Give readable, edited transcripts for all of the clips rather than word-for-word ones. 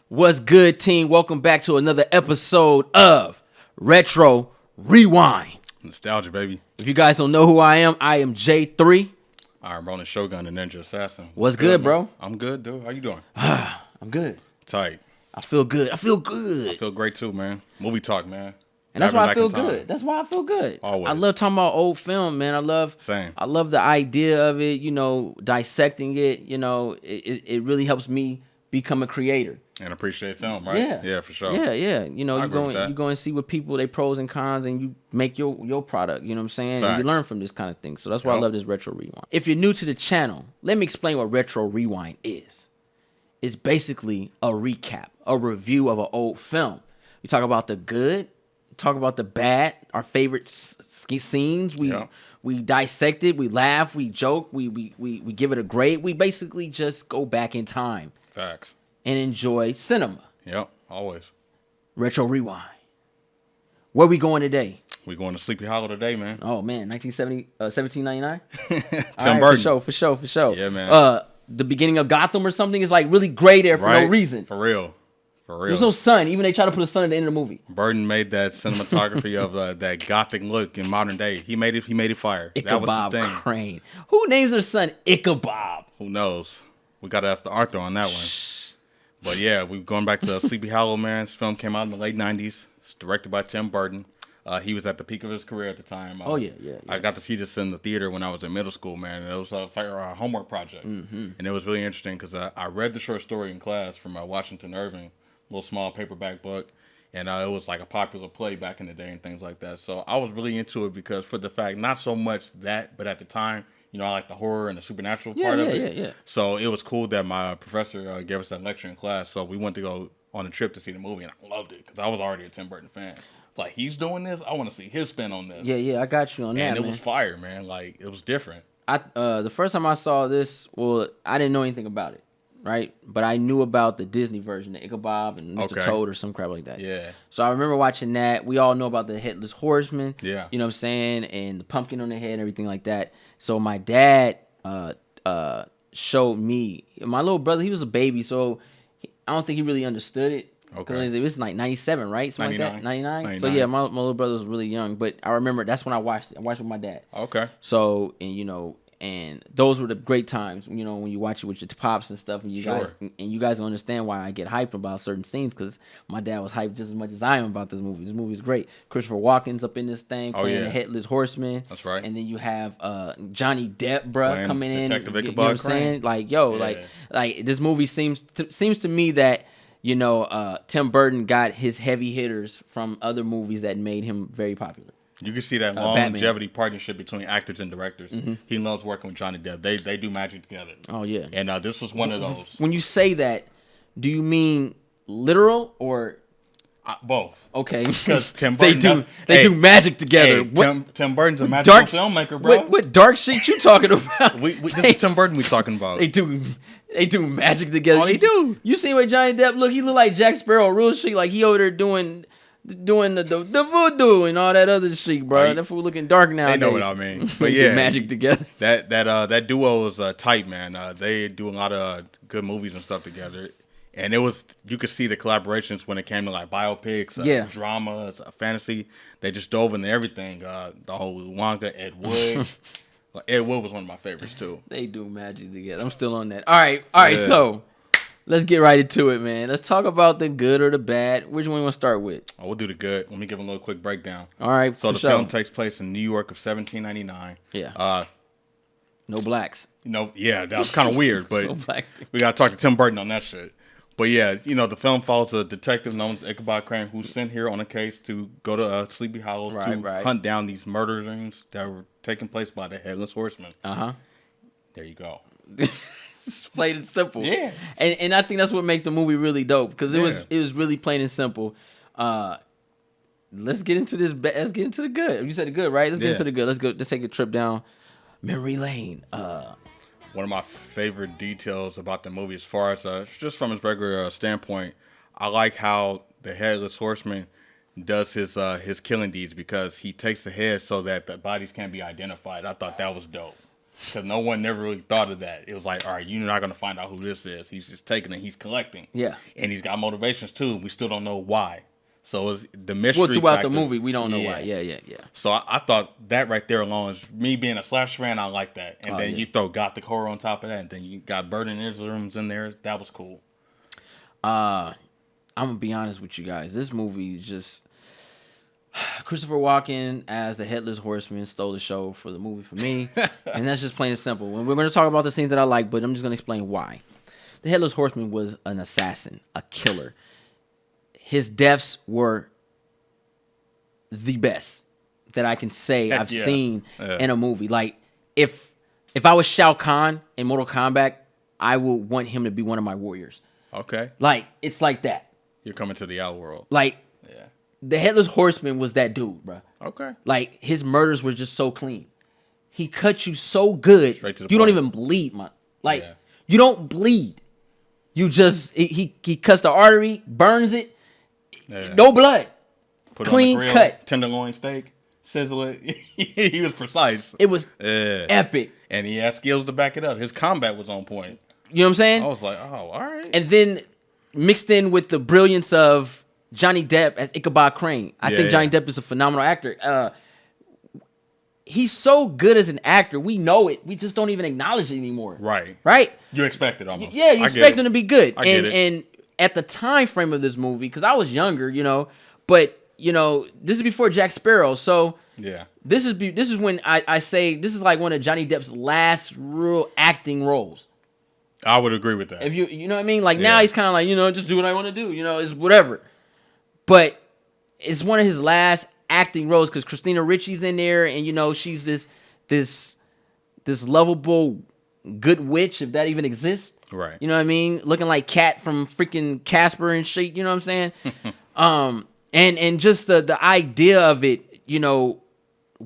What's good, team? Welcome back to another episode of Retro Rewind. Nostalgia, baby. If you guys don't know who I am J3. I'm Ronin Shogun, the Ninja Assassin. What's good, bro? Man? I'm good, dude. How you doing? I'm good. Tight. I feel good. I feel great, too, man. Movie talk, man. And that's why I feel good. That's why I feel good. Always. I love talking about old film, man. I love the idea of it, dissecting it. It really helps me become a creator. And appreciate film, right? Yeah, for sure. Yeah. You go and see what people, they pros and cons, and you make your product, you know what I'm saying? Facts. And you learn from this kind of thing. So that's why I love this Retro Rewind. If you're new to the channel, let me explain what Retro Rewind is. It's basically a recap, a review of an old film. We talk about the good, talk about the bad, our favorite scenes. We dissect it, we laugh, we joke, we give it a grade. We basically just go back in time. Facts. And enjoy cinema. Yep, always. Retro Rewind. Where we going today? We going to Sleepy Hollow today, man. Oh, man. 1799? Tim Burton. For sure. Yeah, man. The beginning of Gotham or something is like really gray there for no reason. For real. There's no sun. Even they try to put a sun at the end of the movie. Burton made that cinematography of that gothic look in modern day. He made it fire. Ichabod that was his thing. Crane. Who names their son Ichabod? Who knows? We got to ask the Arthur on that one. But yeah, we're going back to Sleepy Hollow, man. This film came out in the late 90s. It's directed by Tim Burton. He was at the peak of his career at the time. Yeah. I got to see this in the theater when I was in middle school, man. It was a homework project. Mm-hmm. And it was really interesting because I read the short story in class from Washington Irving, a little small paperback book. And it was like a popular play back in the day and things like that. So I was really into it because for the fact, not so much that, but at the time, I like the horror and the supernatural part of it. Yeah. So it was cool that my professor gave us that lecture in class. So we went to go on a trip to see the movie, and I loved it because I was already a Tim Burton fan. Like, he's doing this, I want to see his spin on this. Yeah, I got you on that, and it was fire, man. Like, it was different. The first time I saw this, I didn't know anything about it, right? But I knew about the Disney version, the Ichabod and Mr. Toad or some crap like that. Yeah. So I remember watching that. We all know about the Headless Horseman. Yeah. You know what I'm saying? And the pumpkin on the head and everything like that. So my dad showed me. My little brother, he was a baby, so I don't think he really understood it. Okay. It was like 97, right? Something 99. like that. 99? So yeah, my little brother was really young. But I remember that's when I watched it. I watched it with my dad. Okay. So, and those were the great times, when you watch it with your pops and stuff, and you guys don't understand why I get hyped about certain scenes, because my dad was hyped just as much as I am about this movie. This movie is great. Christopher Walken's up in this thing playing the Headless Horseman. That's right. And then you have Johnny Depp, bruh, coming in. Detective Ichabod you know what I'm saying? Like, like this movie seems to me that Tim Burton got his heavy hitters from other movies that made him very popular. You can see that longevity partnership between actors and directors. Mm-hmm. He loves working with Johnny Depp. They do magic together. Oh, yeah. And this was one of those. When you say that, do you mean literal or... both. Okay. Because Tim Burton... They do magic together. Tim Burton's a magical filmmaker, bro. What dark shit you talking about? This is Tim Burton we talking about. They do magic together. Oh, they do. You see what Johnny Depp look? He look like Jack Sparrow, real shit. Like he over there doing the voodoo and all that other shit, bro. That fool looking dark now. They know what I mean. But yeah, magic together. That duo is tight, man. They do a lot of good movies and stuff together, and you could see the collaborations when it came to like biopics, dramas, fantasy. They just dove into everything. The whole Wonka, Ed Wood. Ed Wood was one of my favorites too. They do magic together. I'm still on that. All right. Yeah. So. Let's get right into it, man. Let's talk about the good or the bad. Which one you want to start with? Oh, we'll do the good. Let me give a little quick breakdown. All right, so the film takes place in New York of 1799. Yeah. No blacks. Yeah, that was kind of weird, but no blacks. We got to talk to Tim Burton on that shit. But yeah, the film follows a detective known as Ichabod Crane who's sent here on a case to go to Sleepy Hollow to hunt down these murderings that were taking place by the Headless Horseman. Uh-huh. There you go. Just plain and simple. Yeah. And I think that's what made the movie really dope, because it was really plain and simple. Let's get into this. Let's get into the good. You said the good, right? Let's get into the good. Let's go. Let's take a trip down memory lane. One of my favorite details about the movie, as far as just from its regular standpoint, I like how the Headless Horseman does his killing deeds, because he takes the head so that the bodies can't be identified. I thought that was dope. because no one never really thought of that. It was like, all right, you're not going to find out who this is. He's just taking it. He's collecting. Yeah. And he's got motivations, too. We still don't know why. So it's the mystery throughout factor, the movie, we don't know why. Yeah. So I thought that right there alone is me being a slasher fan. I like that. And then you throw gothic horror on top of that. And then you got burning isms in there. That was cool. I'm going to be honest with you guys. This movie just... Christopher Walken as the Headless Horseman stole the show for the movie for me. And that's just plain and simple. When we're going to talk about the scenes that I like, but I'm just going to explain why. The Headless Horseman was an assassin, a killer. His deaths were the best that I can say I've seen in a movie. Like, if I was Shao Kahn in Mortal Kombat, I would want him to be one of my warriors. Okay. Like, it's like that. You're coming to the outworld. Like, the Headless Horseman was that dude, bro. Okay. Like, his murders were just so clean. He cut you so good, you don't even bleed, man. Like, you don't bleed. You just, he cuts the artery, burns it, no blood. Put clean it on the grill, cut. Tenderloin steak, sizzle it. He was precise. It was epic. And he had skills to back it up. His combat was on point. You know what I'm saying? I was like, oh, all right. And then mixed in with the brilliance of Johnny Depp as Ichabod Crane. I think Johnny Depp is a phenomenal actor. He's so good as an actor. We know it. We just don't even acknowledge it anymore. Right? You expect it almost. Yeah, you expect him to be good. I get it. And at the time frame of this movie, because I was younger, but this is before Jack Sparrow, so this is when I say this is like one of Johnny Depp's last real acting roles. I would agree with that. If you know what I mean? Like now he's kind of like, just do what I want to do. It's whatever. But it's one of his last acting roles because Christina Ricci's in there, and she's this lovable good witch, if that even exists. Right. You know what I mean? Looking like Cat from freaking Casper and shit. You know what I'm saying? And just the idea of it,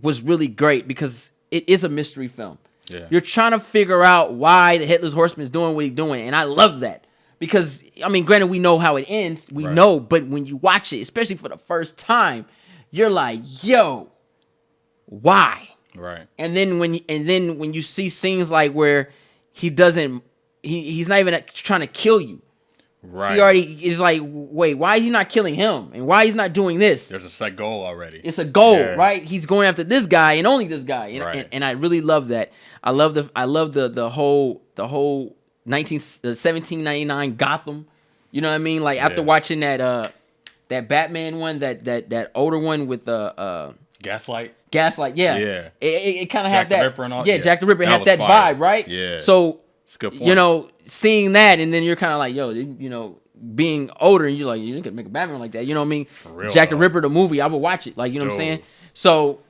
was really great because it is a mystery film. Yeah. You're trying to figure out why the Headless Horseman is doing what he's doing, and I love that. Because, granted, we know how it ends. We know, but when you watch it, especially for the first time, you're like, yo, why? Right. And then when you see scenes like where he's not even trying to kill you. Right. He already is like, wait, why is he not killing him? And why he's not doing this? There's a set goal already. It's a goal, right? He's going after this guy and only this guy. And, and I really love that. I love the whole 1799 Gotham. You know what I mean? Like after watching that Batman one, that older one with Gaslight, yeah. It kind of had that. Jack the Ripper and all. Yeah, Jack the Ripper had that fire. vibe, right? Yeah. So it's a good point. Seeing that, and then you're kind of like, being older, and you're like, you didn't make a Batman like that. You know what I mean? For real, Jack the Ripper, the movie, I would watch it. Like, you know what I'm saying? So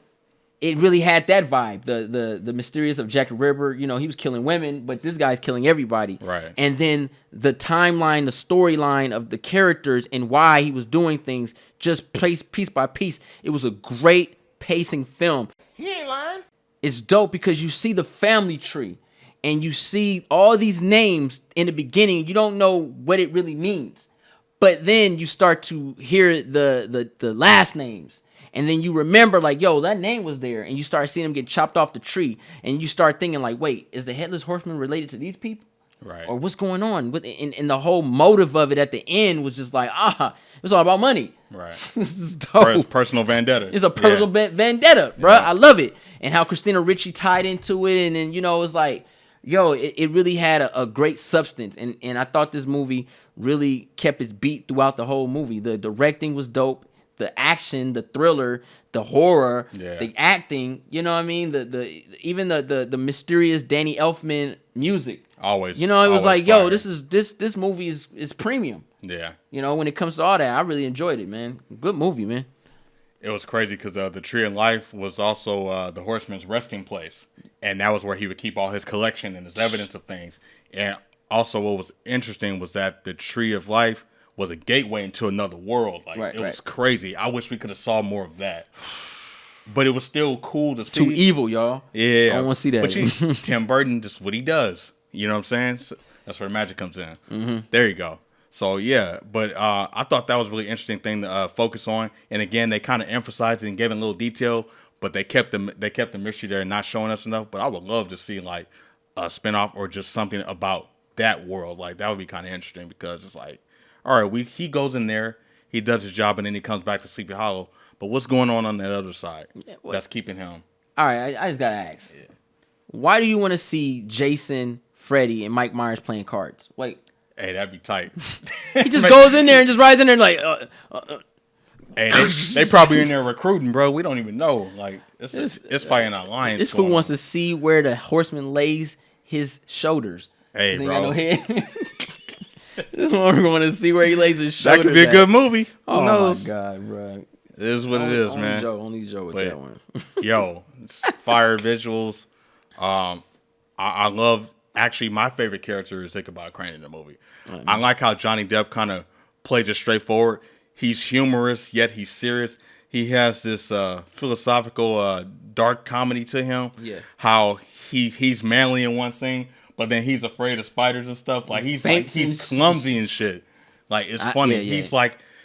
it really had that vibe. The mysterious of Jack the Ripper. He was killing women, but this guy's killing everybody. Right. And then the timeline, the storyline of the characters and why he was doing things, just placed piece by piece. It was a great pacing film. He ain't lying. It's dope because you see the family tree. And you see all these names in the beginning. You don't know what it really means. But then you start to hear the last names. And then you remember, like, yo, that name was there. And you start seeing them get chopped off the tree. And you start thinking, like, wait, is the Headless Horseman related to these people? Right. Or what's going on? And the whole motive of it at the end was just like, it's all about money. Right. This is dope. Personal vendetta. It's a personal vendetta, bro. I love it. And how Christina Ricci tied into it. And then, it was like, yo, it really had a great substance, and I thought this movie really kept its beat throughout the whole movie. The directing was dope, the action, the thriller, the horror, the acting. You know what I mean? Even the mysterious Danny Elfman music. Always. It was like, fire. yo, this movie is premium. Yeah. When it comes to all that, I really enjoyed it, man. Good movie, man. It was crazy because the Tree of Life was also the Horseman's resting place. And that was where he would keep all his collection and his evidence of things. And also what was interesting was that the Tree of Life was a gateway into another world. Like it was crazy. I wish we could have saw more of that. But it was still cool to see. Too evil, y'all. Yeah. I don't want to see that. But Tim Burton, just what he does. You know what I'm saying? So that's where the magic comes in. Mm-hmm. There you go. So, yeah, but I thought that was a really interesting thing to focus on. And, again, they kind of emphasized it and gave it a little detail. but they kept the mystery there and not showing us enough. But I would love to see like a spinoff or just something about that world. Like that would be kind of interesting because it's like, all right, he goes in there, he does his job, and then he comes back to Sleepy Hollow. But what's going on that other side that's keeping him? All right, I just gotta ask. Yeah. Why do you want to see Jason, Freddy, and Mike Myers playing cards? Wait. Hey, that'd be tight. He just goes in there and just rides in there like. Hey, they probably in there recruiting, bro. We don't even know. Like it's probably an alliance. This fool wants to see where the horseman lays his shoulders. Hey, bro. Got no head. This one want to see where he lays his shoulders. That could be a good movie. Who knows? Oh my god, bro. It is what it is, man. Only Joe with that one. Yo, it's fire visuals. I love. Actually, my favorite character is Ichabod Crane in the movie. I like how Johnny Depp kind of plays it straightforward. He's humorous, yet he's serious. He has this philosophical, dark comedy to him. Yeah. How he's manly in one scene, but then he's afraid of spiders and stuff. Like he's clumsy and shit. Like it's funny. Yeah.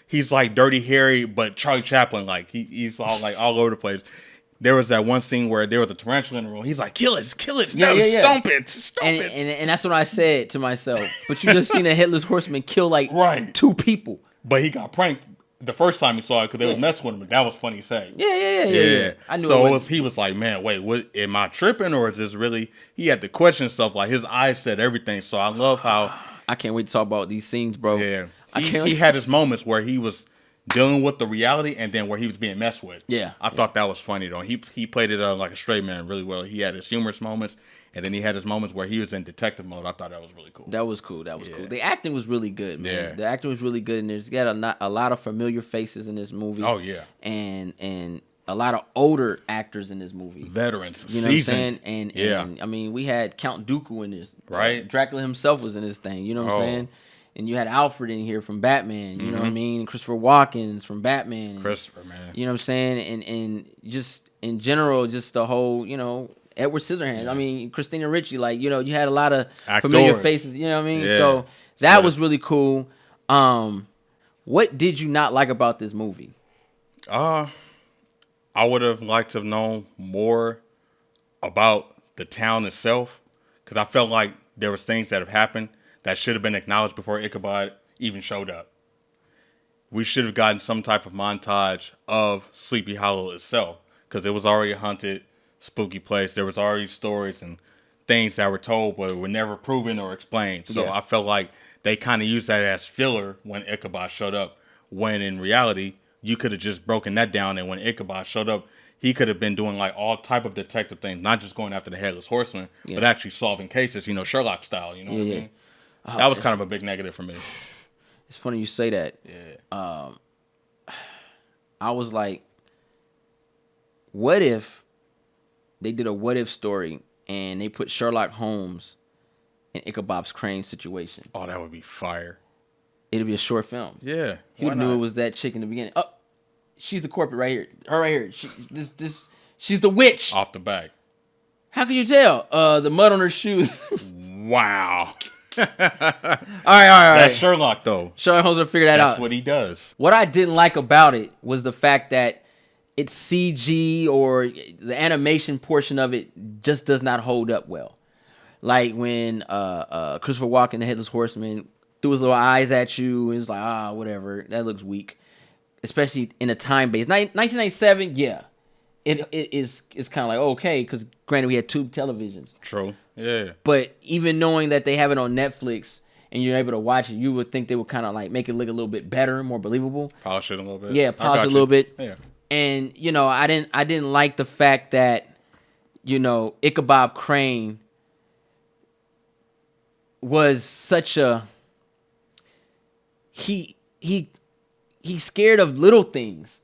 He's like Dirty Harry, but Charlie Chaplin. Like he's all over the place. There was that one scene where there was a tarantula in the room. He's like, kill it, stomp it. And that's what I said to myself. But you just seen a headless horseman kill like 2 people. But he got pranked the first time he saw it because they was messing with him. That was funny saying. Yeah. I knew so he was like, man, wait, what? Am I tripping or is this really? He had to question stuff. Like his eyes said everything. So I love how. I can't wait to talk about these scenes, bro. Yeah. He had his moments where he was dealing with the reality and then where he was being messed with. Yeah. I thought that was funny, though. He played it like a straight man really well. He had his humorous moments, and then he had his moments where he was in detective mode. I thought that was really cool. That was cool. Cool. The acting was really good, man. Yeah. The acting was really good, and there's got a lot of familiar faces in this movie. Oh, yeah. And a lot of older actors in this movie. Veterans. You know seasoned. What I'm saying? And I mean, we had Count Dooku in this. Right. Dracula himself was in this thing. You know what I'm saying? And you had Alfred in here from Batman, you know what I mean? And Christopher Walken's from Batman. Christopher, man. You know what I'm saying? And just in general, just the whole, Edward Scissorhands. Yeah. I mean, Christina Ricci, like, you had a lot of familiar faces, you know what I mean? Yeah. So that was really cool. What did you not like about this movie? I would have liked to have known more about the town itself because I felt like there was things that have happened that should have been acknowledged before Ichabod even showed up. We should have gotten some type of montage of Sleepy Hollow itself because it was already a haunted, spooky place. There was already stories and things that were told but were never proven or explained. So I felt like they kind of used that as filler when Ichabod showed up, when in reality, you could have just broken that down, and when Ichabod showed up, he could have been doing like all type of detective things, not just going after the Headless Horseman, but actually solving cases, Sherlock style, you know what I mean? That was kind of a big negative for me. It's funny you say that. Yeah. I was like, what if they did a what if story and they put Sherlock Holmes in Ichabod Crane's situation? Oh, that would be fire. It'd be a short film. Yeah. He would knew it was that chick in the beginning. Oh, she's the culprit right here. Her right here. She's the witch. Off the back. How could you tell? The mud on her shoes. Wow. All right. That's Sherlock, though. Sherlock Holmes will figure that out. That's what he does. What I didn't like about it was the fact that it's CG or the animation portion of it just does not hold up well. Like when Christopher Walken, the Headless Horseman, threw his little eyes at you and it's like, whatever. That looks weak. Especially in a time base. 1997, yeah. It's kind of like, okay, because granted we had tube televisions. True. Yeah. But even knowing that they have it on Netflix and you're able to watch it, you would think they would kind of like make it look a little bit better, more believable. Polish it a little bit. Yeah, polish it a little bit. Yeah. And I didn't like the fact that Ichabod Crane was such a he's scared of little things,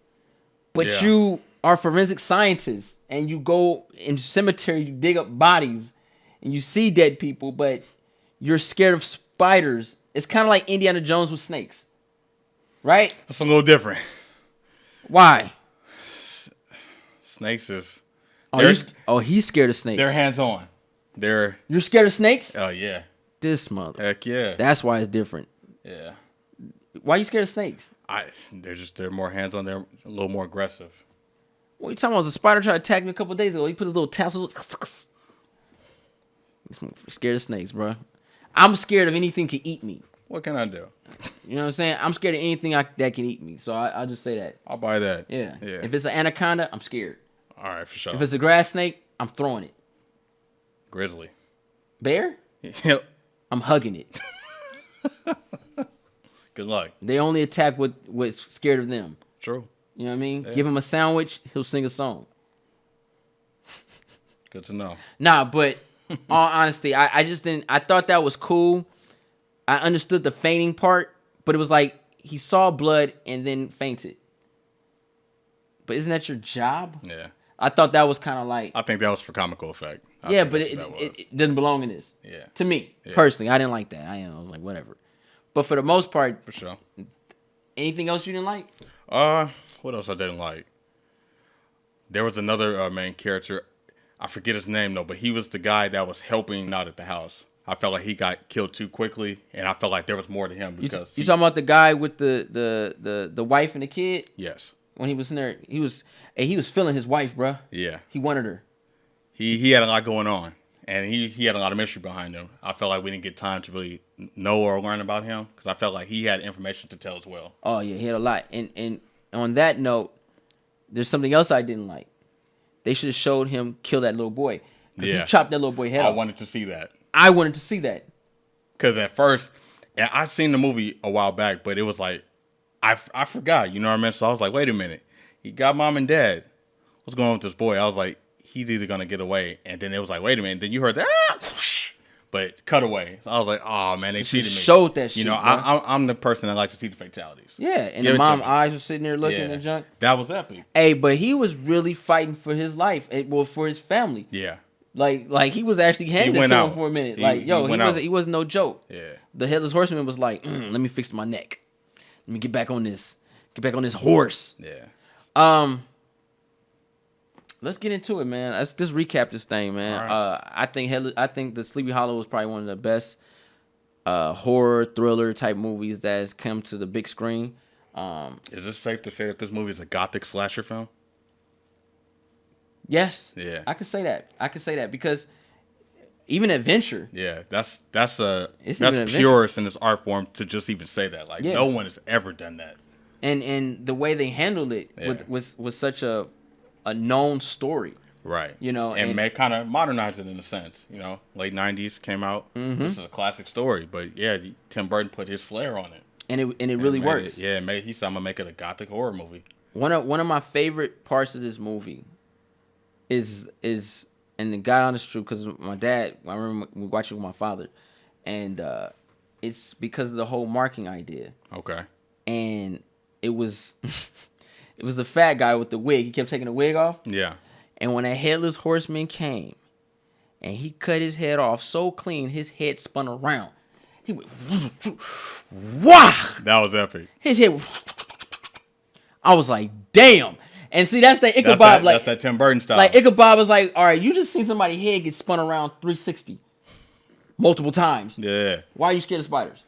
but you are forensic scientists and you go into cemeteries, you dig up bodies and you see dead people, but you're scared of spiders. It's kind of like Indiana Jones with snakes, right? That's a little different. Why? Snakes is... he's scared of snakes. They're hands-on. You're scared of snakes? Oh, yeah. This mother. Heck yeah. That's why it's different. Yeah. Why are you scared of snakes? They're more hands-on. They're a little more aggressive. What are you talking about? The spider tried to attack me a couple days ago. He put his little tassels. He's scared of snakes, bro. I'm scared of anything can eat me. What can I do? You know what I'm saying? I'm scared of anything that can eat me. So I'll just say that. I'll buy that. Yeah. If it's an anaconda, I'm scared. All right, for sure. If it's a grass snake, I'm throwing it. Grizzly. Bear? Yep. I'm hugging it. Good luck. They only attack what's scared of them. True. You know what I mean? Yeah. Give him a sandwich, he'll sing a song. Good to know. Nah, but all honesty, I just didn't. I thought that was cool. I understood the fainting part, but it was like he saw blood and then fainted. But isn't that your job? Yeah. I thought that was kind of like. I think that was for comical effect. Yeah, but it didn't belong in this. Yeah. To me, personally, I didn't like that. I was like, whatever. But for the most part, for sure. Anything else you didn't like? What else I didn't like? There was another main character. I forget his name though, but he was the guy that was helping out at the house. I felt like he got killed too quickly, and I felt like there was more to him because you talking about the guy with the wife and the kid? Yes. When he was in there, he was feeling his wife, bro. Yeah. He wanted her. He had a lot going on, and he had a lot of mystery behind him. I felt like we didn't get time to really know or learn about him because I felt like he had information to tell as well. Oh yeah, he had a lot. And on that note, there's something else I didn't like. They should have showed him kill that little boy. Yeah. He chopped that little boy head off. I wanted to see that. I wanted to see that. Because at first, and I seen the movie a while back, but it was like, I forgot, you know what I mean? So I was like, wait a minute. He got mom and dad. What's going on with this boy? I was like, he's either going to get away. And then it was like, wait a minute. Then you heard that, whoosh, but cut away. So I was like, oh, man, they cheated me. Showed that shit, you know, I'm the person that likes to see the fatalities. Yeah, and the mom eyes were sitting there looking at the junk. That was epic. Hey, but he was really fighting for his life, for his family. Yeah. Like he was actually handing it to him for a minute. He wasn't no joke. Yeah. The Headless Horseman was like, let me fix my neck. Let me get back on this horse. Yeah. Let's get into it, man. Let's just recap this thing, man. Right. I think the Sleepy Hollow was probably one of the best horror thriller type movies that has come to the big screen. Is it safe to say that this movie is a gothic slasher film? Yes. Yeah. I could say that because even adventure. Yeah, that's purest in this art form to just even say that. Like no one has ever done that. And the way they handled it was such a known story. Right. You know, and may kind of modernize it in a sense. You know, late 90s came out. Mm-hmm. This is a classic story, but yeah, Tim Burton put his flair on it. And it really works. He said, I'm gonna make it a gothic horror movie. One of my favorite parts of this movie is and the God honest truth, because my dad, I remember we watching with my father, and it's because of the whole marking idea. Okay. And it was it was the fat guy with the wig. He kept taking the wig off. Yeah. And when that Headless Horseman came, and he cut his head off so clean, his head spun around. He went, wah! That was epic. His head, I was like, damn. And see, that's the Ichabod. That's that Tim Burton style. Like, Ichabod was like, all right, you just seen somebody's head get spun around 360 multiple times. Yeah. Why are you scared of spiders?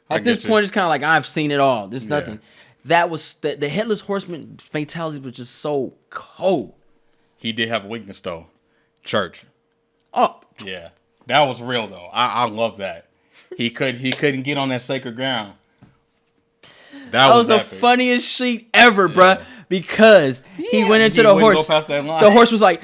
At this point, it's kind of like, I've seen it all. There's nothing. That was, the Headless Horseman fatality was just so cold. He did have a weakness, though. Church. Oh. Yeah. That was real, though. I love that. He couldn't get on that sacred ground. That was the funniest shit ever, bruh. Because he went into the horse. Go past that line. The horse was like,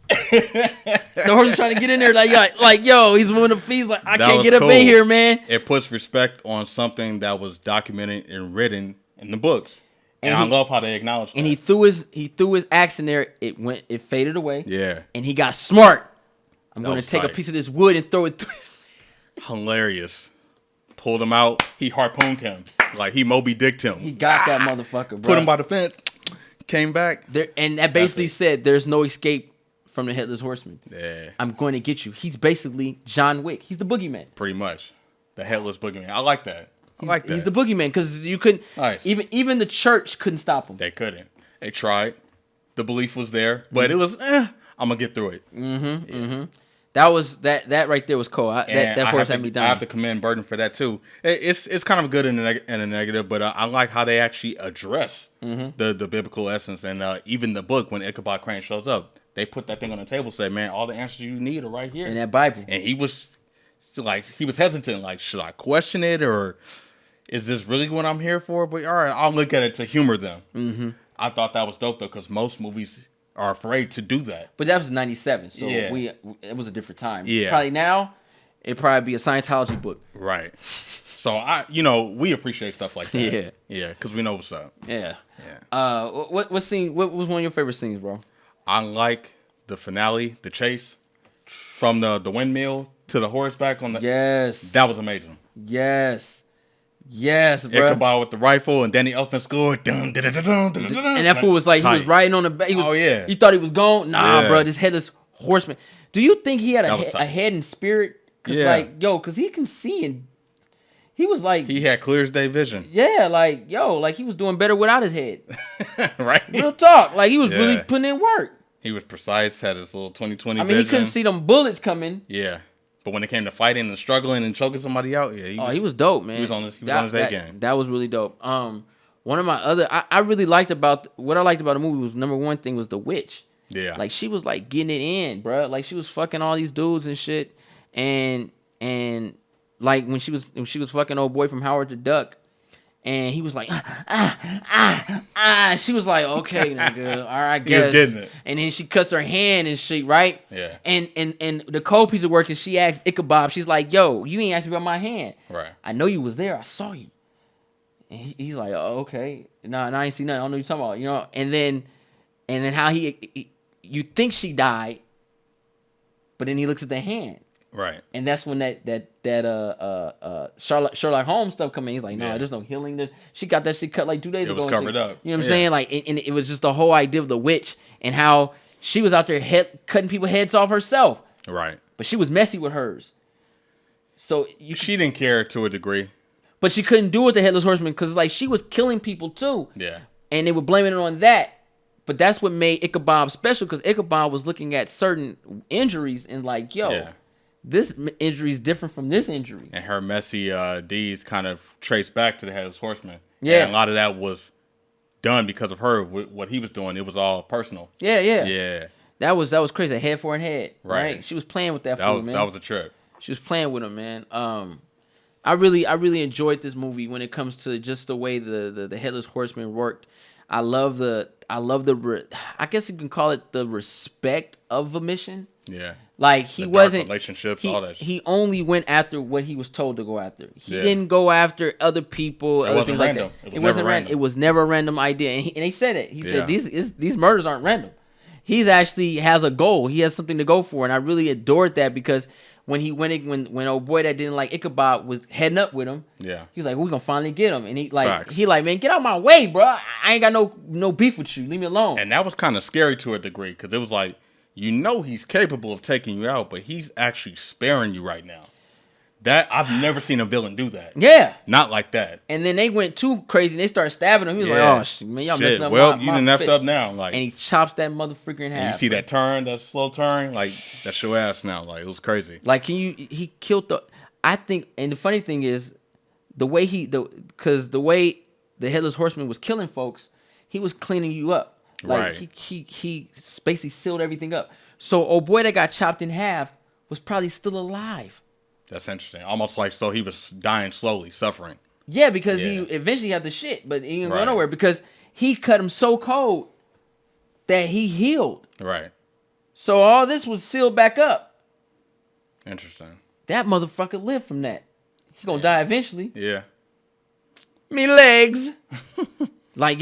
the horse was trying to get in there. Like yo, he's moving the feet. Like, I can't get up in here, man. It puts respect on something that was documented and written in the books. And I love how they acknowledge that. And he threw his axe in there. It faded away. Yeah. And he got smart. I'm going to take a piece of this wood and throw it through his... Hilarious. Pulled him out. He harpooned him. Like he Moby Dicked him. He got that motherfucker, bro. Put him by the fence. Came back. And that basically said there's no escape from the Headless Horseman. Yeah. I'm going to get you. He's basically John Wick. He's the boogeyman. Pretty much. The Headless Boogeyman. I like that. He's the boogeyman because you couldn't... Nice. Even the church couldn't stop him. They couldn't. They tried. The belief was there. But it was, I'm going to get through it. Mm-hmm. Yeah. Mm-hmm. That right there was cool. That horse had me dying. I have to commend Burton for that too. It's kind of good in a negative, but I like how they actually address the biblical essence, and even the book when Ichabod Crane shows up, they put that thing on the table, say, man, all the answers you need are right here in that Bible. And he was hesitant, like, should I question it, or is this really what I'm here for? But all right, I'll look at it to humor them. Mm-hmm. I thought that was dope though, because most movies are afraid to do that. But that was 97, so it was a different time. Yeah. Probably now, it'd probably be a Scientology book. Right. So we appreciate stuff like that. Yeah. Yeah, because we know what's up. Yeah. Yeah. What scene? What was one of your favorite scenes, bro? I like the finale, the chase from the windmill to the horseback on the. Yes. That was amazing. Yes. Yes, bro. Ichabod with the rifle, and Danny Elfman scored. And that fool was like, he was riding on the back. You thought he was gone? Nah, bro. This headless horseman. Do you think he had a head and spirit? Because he can see, and he was like, he had clear as day vision. Yeah, like he was doing better without his head. Right. Real talk. Like he was really putting in work. He was precise. Had his little 20/20 vision. He couldn't see them bullets coming. Yeah. But when it came to fighting and struggling and choking somebody out, he was dope, man. He was on his A game. That was really dope. One of my other, I really liked about what I liked about the movie was number one thing was the witch. Yeah, like she was like getting it in, bro. Like she was fucking all these dudes and shit, and like when she was fucking old boy from Howard the Duck. And he was like, She was like, okay, nigga, all right, I guess. He was getting it. And then she cuts her hand and shit, right? Yeah. And the cold piece of work is she asked Ichabod, she's like, yo, you ain't asked me about my hand. Right. I know you was there. I saw you. And he's like, oh, okay. No, I ain't seen nothing. I don't know what you're talking about, And then how you think she died, but then he looks at the hand. Right. And that's when that Sherlock Holmes stuff come in. He's like, no, there's no healing. She got that shit cut like 2 days ago. It was covered up. You know what I'm saying? Like, and it was just the whole idea of the witch and how she was out there cutting people's heads off herself. Right. But she was messy with hers. So she didn't care to a degree. But she couldn't do it with the Headless Horseman because like she was killing people too. Yeah. And they were blaming it on that. But that's what made Ichabod special because Ichabod was looking at certain injuries and like, this injury is different from this injury. And her messy deeds kind of traced back to the Headless Horseman. Yeah. And a lot of that was done because of her, what he was doing. It was all personal. Yeah. Yeah. That was crazy. Head for head. Right. She was playing with that fool, man. That was a trip. She was playing with him, man. I really enjoyed this movie when it comes to just the way the Headless Horseman worked. I love the I guess you can call it the respect of a mission. Yeah. Like he wasn't relationships, all that shit. He only went after what he was told to go after. He didn't go after other people. It wasn't random. It wasn't random. It was never a random idea. And he said it. He said these murders aren't random. He's actually has a goal. He has something to go for, and I really adored that because when old boy that didn't like Ichabod was heading up with him, he was like, "We're gonna finally get him." And he like, man, get out my way, bro. I ain't got no beef with you. Leave me alone. And that was kind of scary to a degree because it was like, he's capable of taking you out, but he's actually sparing you right now. That I've never seen a villain do that. Yeah, not like that. And then they went too crazy and they started stabbing him. He was like, "Oh man, y'all messing up." Well, you done effed up now. Like, and he chops that motherfucker in half. And you see that turn, that slow turn, like that's your ass now. Like it was crazy. Like he killed I think, and the funny thing is, the way the way the Headless Horseman was killing folks, he was cleaning you up. Like he basically sealed everything up. So old boy that got chopped in half was probably still alive. That's interesting. Almost like so he was dying slowly, suffering. Yeah, because he eventually had the shit, but he didn't go nowhere because he cut him so cold that he healed. Right. So all this was sealed back up. Interesting. That motherfucker lived from that. He gonna die eventually. Yeah. Me legs. I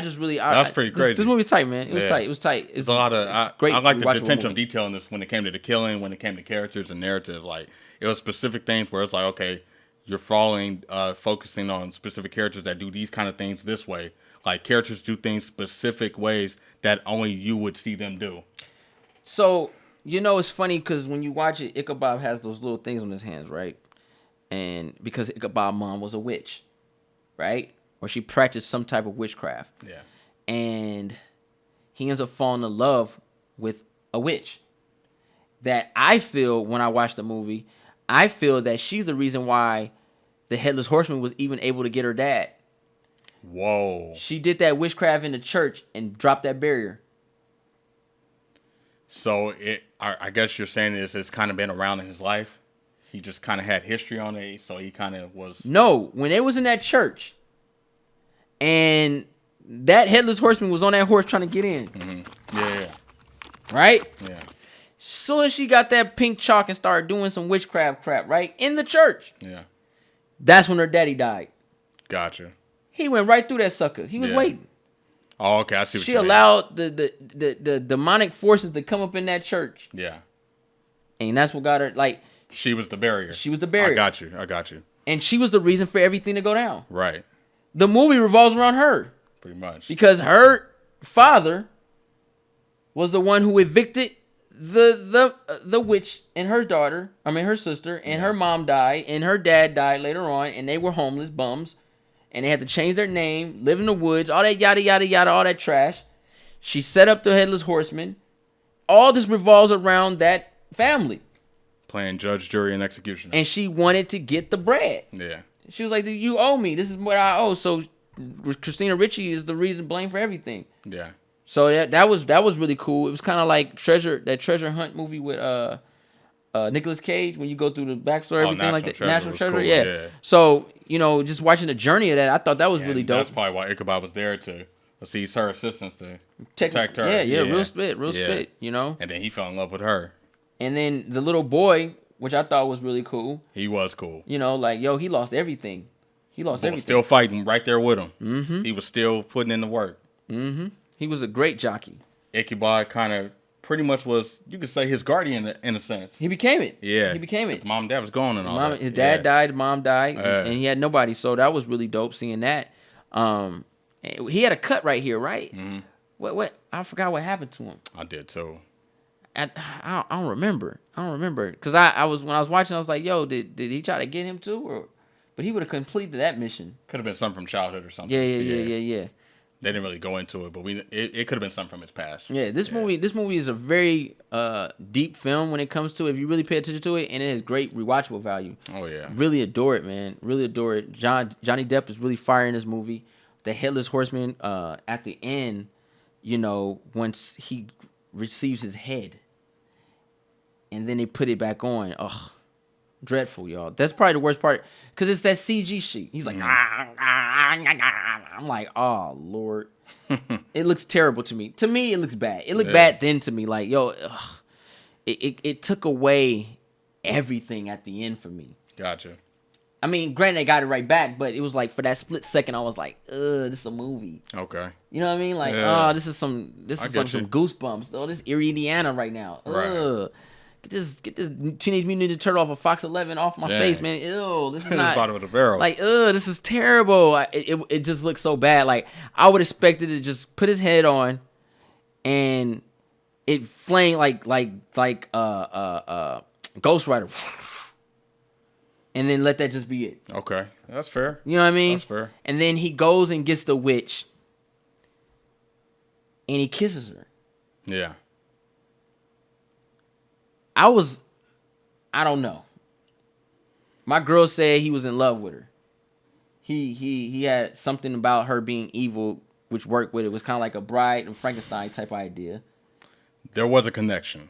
just really. That's pretty crazy. This movie's tight, man. It was tight. It was tight. It's a lot of. Great. I like the attention to detail in this when it came to the killing, when it came to characters and narrative. Like it was specific things where it's like, okay, you're focusing on specific characters that do these kind of things this way. Like characters do things specific ways that only you would see them do. So it's funny because when you watch it, Ichabod has those little things on his hands, right? And because Ichabod's mom was a witch, right? Or she practiced some type of witchcraft. Yeah. And he ends up falling in love with a witch. that I feel when I watch the movie, I feel that she's the reason why the Headless Horseman was even able to get her dad. Whoa. She did that witchcraft in the church and dropped that barrier. So I guess you're saying it's kind of been around in his life. He just kind of had history on it, so he kind of was. No, when they was in that church, and that Headless Horseman was on that horse trying to get in. Mm-hmm. Yeah. Right? Yeah. Soon as she got that pink chalk and started doing some witchcraft crap, right? In the church. Yeah. That's when her daddy died. Gotcha. He went right through that sucker. He was waiting. Oh, okay. I see what she you're saying. allowed the demonic forces to come up in that church. Yeah. And that's what got her, like... She was the barrier. She was the barrier. I got you. And she was the reason for everything to go down. Right. The movie revolves around her. Pretty much. Because her father was the one who evicted the witch and her daughter, her sister, and her mom died, and her dad died later on, and they were homeless bums, and they had to change their name, live in the woods, all that yada yada yada, all that trash. She set up the Headless Horseman. All this revolves around that family. Playing judge, jury, and executioner. And she wanted to get the bread. Yeah. She was like, "You owe me. This is what I owe." So Christina Ricci is the reason blamed for everything. Yeah. So that was really cool. It was kind of like treasure hunt movie with Nicolas Cage when you go through the backstory, everything like that. National Treasure, cool. yeah. So just watching the journey of that, I thought that was really dope. That's probably why Ichabod was there to seize her assistance to protect her. Yeah, real spit, And then he fell in love with her. And then the little boy, which I thought was really cool. He was cool. He lost everything. He lost everything. Was still fighting right there with him. Mm-hmm. He was still putting in the work. Mm-hmm. He was a great jockey. Ichabod kind of pretty much was, you could say, his guardian in a sense. He became it. Yeah. He became it. His mom and dad was gone and all that. His dad died, his mom died, and he had nobody. So that was really dope seeing that. He had a cut right here, right? Mm-hmm. What? I forgot what happened to him. I did too. I don't remember. Because I was when I was watching, I was like, yo, did he try to get him too? But he would have completed that mission. Could have been something from childhood or something. Yeah. They didn't really go into it, but it could have been something from his past. Yeah, this movie is a very deep film when it comes to it, if you really pay attention to it, and it has great rewatchable value. Oh yeah. Really adore it, man. Really adore it. Johnny Depp is really firing this movie. The Headless Horseman at the end, once he receives his head and then they put it back on. Ugh. Dreadful, y'all. That's probably the worst part because it's that CG shit. He's like, I'm like, oh Lord, it looks terrible to me. To me, it looks bad. It looked bad then to me. Like, yo, it took away everything at the end for me. Gotcha. I mean, granted, they got it right back, but it was like for that split second, I was like, this is a movie. Okay. You know what I mean? Like, this is some goosebumps. Oh, this is Erie, Indiana right now. Right. Get this Teenage Mutant Ninja Turtle off of Fox 11 off my face, man. Ew, this is not bottom of the barrel. Like, this is terrible. It just looks so bad. Like, I would expect it to just put his head on, and it flame like Ghost Rider, and then let that just be it. Okay, that's fair. You know what I mean? That's fair. And then he goes and gets the witch, and he kisses her. Yeah. I don't know. My girl said he was in love with her. He had something about her being evil, which worked with it. It was kind of like a Bride and Frankenstein type idea. There was a connection,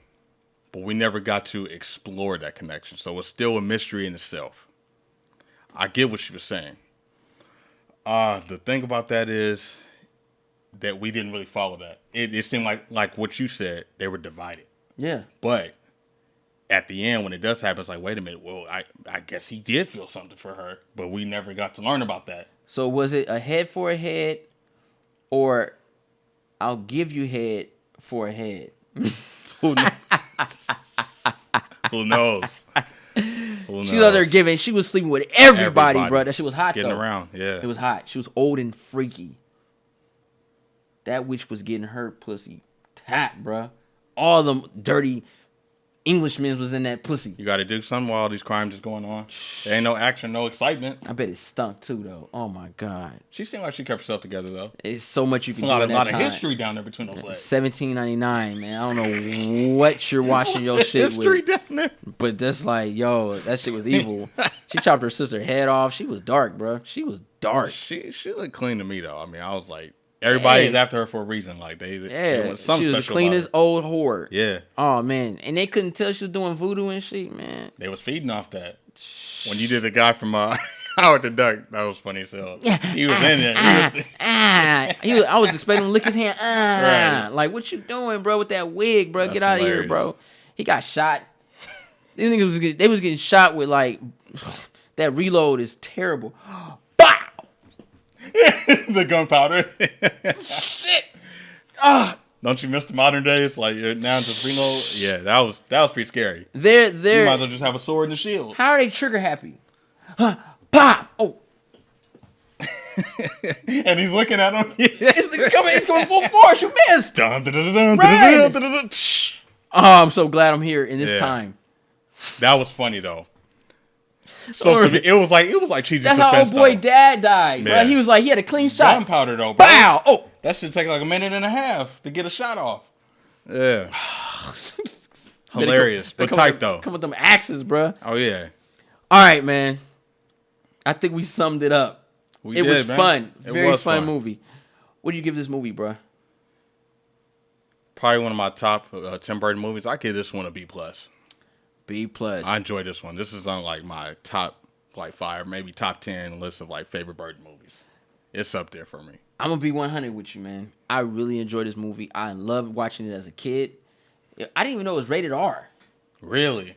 but we never got to explore that connection. So it's still a mystery in itself. I get what she was saying. The thing about that is that we didn't really follow that. It seemed like what you said, they were divided. Yeah. But at the end, when it does happen, it's like, wait a minute. Well, I guess he did feel something for her, but we never got to learn about that. So was it a head for a head, or I'll give you head for a head? Who knows? Who knows? She's out there giving. She was sleeping with everybody, bro. That shit was hot, getting though. around, yeah. It was hot. She was old and freaky. That witch was getting her pussy tapped, bro. All them dirty Englishmen was in that pussy. You got to do something while all these crimes is going on. There ain't no action, no excitement. I bet it stunk too, though. Oh my god. She seemed like she kept herself together though. It's so much you can do. A in that lot time. of history down there between those legs. 1799, man. I don't know what you're washing your shit history with. Down there. But that's like, yo, that shit was evil. She chopped her sister's head off. She was dark, bro. She was dark. She looked clean to me though. I mean, I was like, everybody's after her for a reason. Like they want something she was the special cleanest old whore. Yeah. Oh man, and they couldn't tell she was doing voodoo and shit, man. They was feeding off that. When you did the guy from Howard the Duck, that was funny as hell. He was in there. I was expecting him to lick his hand. Right. Like, what you doing, bro, with that wig, bro? That's Get out hilarious. of here, bro. He got shot. These niggas they was getting shot with, like, that reload is terrible. Bow! The gunpowder. Shit! Don't you miss the modern days? Like, now just reload? Yeah, that was pretty scary. They're You might as well just have a sword and a shield. How are they trigger happy? Pop! Oh. And he's looking at him. It's coming full force. You missed. Dun, dun, dun, dun, Right. dun, dun, dun, dun. Oh, I'm so glad I'm here in this time. That was funny though. So it was like cheesy That's suspense. how old boy though. dad died, bro. Yeah. He was like, he had a clean shot. Gunpowder though, bro. Bow! Oh. That should take like a minute and a half to get a shot off. Yeah. Hilarious, but tight though. Come with them axes, bro. Oh yeah. All right, man. I think we summed it up. It was fun. Very fun movie. What do you give this movie, bro? Probably one of my top Tim Burton movies. I give this one a B+. B+. I enjoy this one. This is on like my top like 5, maybe top 10 list of like favorite Burton movies. It's up there for me. I'm gonna be 100 with you, man. I really enjoyed this movie. I loved watching it as a kid. I didn't even know it was rated R. Really?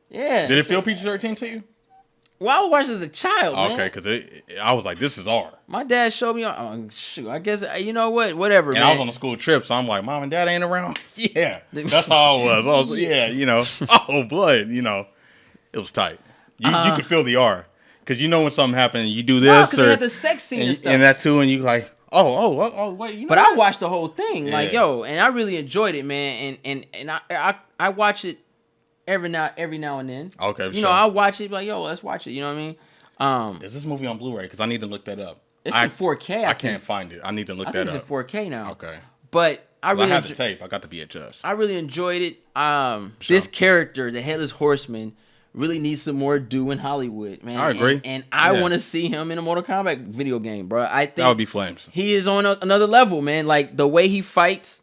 Yeah. Did it feel PG-13 to you? Well, I was watching as a child, man. Okay, because I was like, this is R. My dad showed me. Shoot, I guess you know what? Whatever. And man. I was on a school trip, so I'm like, Mom and Dad ain't around. Yeah, that's how I was. Yeah, you know, blood. You know, it was tight. You could feel the R, because you know when something happened, you do this because they had the sex scene and stuff, and that too, and you like, oh, wait. You know but what? I watched the whole thing, like and I really enjoyed it, man. And I watch it every now and then. Okay, you know, I watch it like, yo, let's watch it. You know what I mean? Is this movie on Blu-ray? Because I need to look that up. It's in 4K. I can't find it. I need to look that up. I think it's in 4K now. Okay. But I have the tape. I got the VHS. I really enjoyed it. This character, the Headless Horseman, really needs some more due in Hollywood, man. I agree. And I want to see him in a Mortal Kombat video game, bro. I think that would be flames. He is on another level, man. Like the way he fights,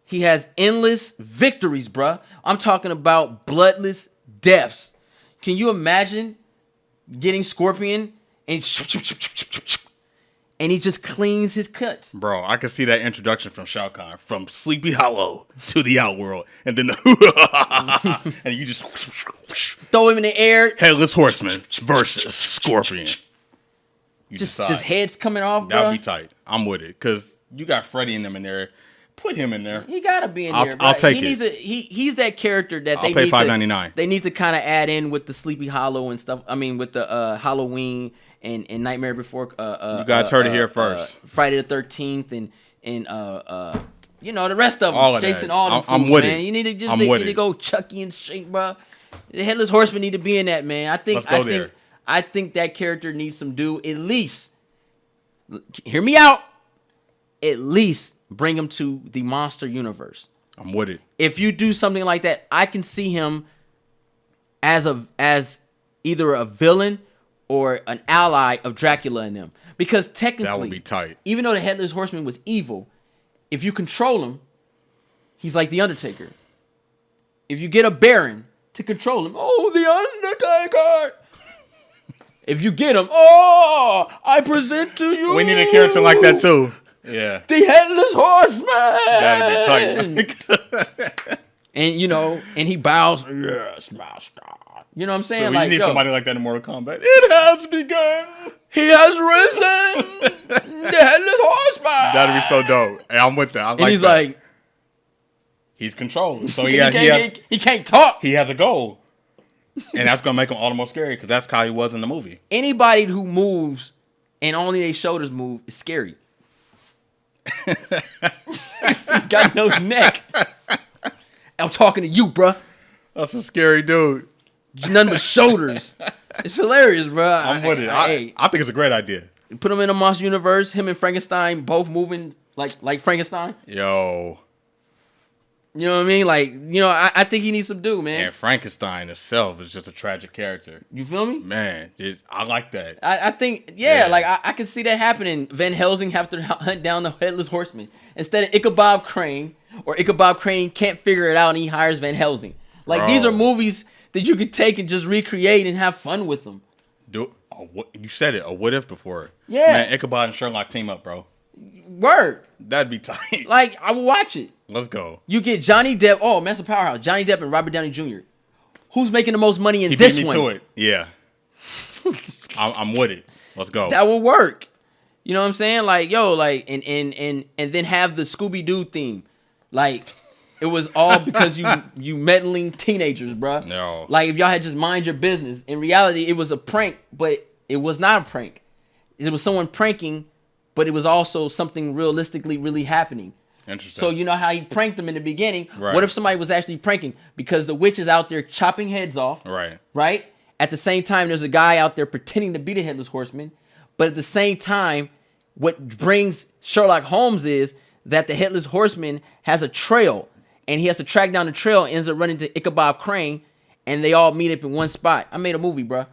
he has endless victories, bro. I'm talking about bloodless deaths. Can you imagine getting Scorpion and he just cleans his cuts? Bro, I can see that introduction from Shao Kahn, from Sleepy Hollow to the Outworld, and then and you just throw him in the air. Headless Horseman versus Scorpion. You just heads coming off, bro. That would be tight. I'm with it, because you got Freddy and them in there. Put him in there. He gotta be in there. Bro. I'll take it. He's that character that I'll pay $5.99. They need to kind of add in with the Sleepy Hollow and stuff. I mean, with the Halloween and Nightmare Before. You guys heard it here first. Friday the 13th and you know the rest of them. All of Jason, that. all them I'm fools, with man. it. You need to just I'm they with need to it. go Chucky and shit, bro. The Headless Horseman need to be in that, man. I think that character needs some due. At least, hear me out. At least bring him to the monster universe. I'm with it. If you do something like that, I can see him as either a villain or an ally of Dracula in them. Because technically, that would be tight. Even though the Headless Horseman was evil, if you control him, he's like the Undertaker. If you get a Baron to control him, oh, the Undertaker. If you get him, oh, I present to you. We need a character like that too. Yeah. The Headless Horseman. That'd be tight. And you know, and he bows. Yes, master. You know what I'm saying? So you need somebody like that in Mortal Kombat. It has begun. He has risen. The Headless Horseman. That'd be so dope. Hey, I'm with that. I like and he's that. like, he's controlled. So he can't talk. He has a goal, and that's gonna make him all the more scary because that's how he was in the movie. Anybody who moves and only their shoulders move is scary. He got no neck. I'm talking to you, bruh. That's a scary dude. None but shoulders. It's hilarious, bro. I'm with it. I think it's a great idea. Put him in a monster universe. Him and Frankenstein both moving like Frankenstein. Yo. You know what I mean? Like, you know, I think he needs some dude, man. And Frankenstein itself is just a tragic character. You feel me? Man, I like that. I think, yeah. Like, I can see that happening. Van Helsing have to hunt down the Headless Horseman. Instead of Ichabod Crane, or Ichabod Crane can't figure it out and he hires Van Helsing. Like, these are movies that you could take and just recreate and have fun with them. You said it, a what if before. Yeah. Man, Ichabod and Sherlock team up, bro. Word. That'd be tight. Like, I will watch it. Let's go. You get Johnny Depp. Oh, Master Powerhouse. Johnny Depp and Robert Downey Jr. Who's making the most money in this one? He beat me to it. Yeah. I'm with it. Let's go. That will work. You know what I'm saying? Like, yo, like, and then have the Scooby-Doo theme. Like, it was all because you meddling teenagers, bro. No. Like, if y'all had just mind your business. In reality, it was a prank, but it was not a prank. It was someone pranking, but it was also something realistically really happening. Interesting. So you know how he pranked them in the beginning. Right. What if somebody was actually pranking? Because the witch is out there chopping heads off. Right. Right? At the same time, there's a guy out there pretending to be the Headless Horseman. But at the same time, what brings Sherlock Holmes is that the Headless Horseman has a trail. And he has to track down the trail and ends up running to Ichabod Crane. And they all meet up in one spot. I made a movie, bro.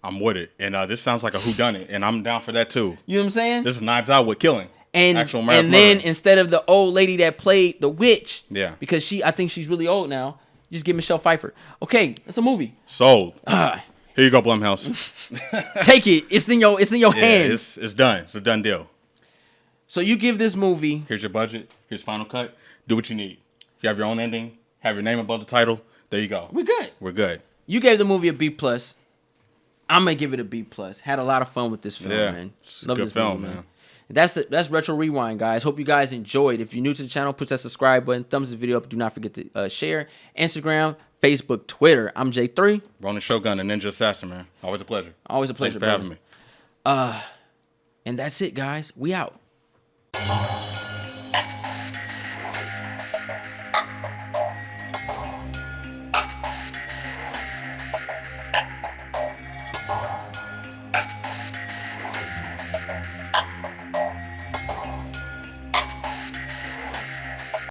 I'm with it. And this sounds like a whodunit. And I'm down for that, too. You know what I'm saying? This is Knives Out with killing. And actual then instead of the old lady that played the witch, yeah, because I think she's really old now, you just get Michelle Pfeiffer. Okay, it's a movie. Sold. Here you go, Blumhouse. Take it. It's in your hands. It's done. It's a done deal. So you give this movie. Here's your budget. Here's final cut. Do what you need. You have your own ending. Have your name above the title. There you go. We're good. We're good. You gave the movie a B+. I'm gonna give it a B+. Had a lot of fun with this film, man. It's a good film, man. That's Retro Rewind, guys. Hope you guys enjoyed. If you're new to the channel, put that subscribe button, thumbs the video up. Do not forget to share. Instagram, Facebook, Twitter. I'm J3. Ronin Shogun and Ninja Assassin, man. Always a pleasure. Always a pleasure, Thanks for having me. And that's it, guys. We out.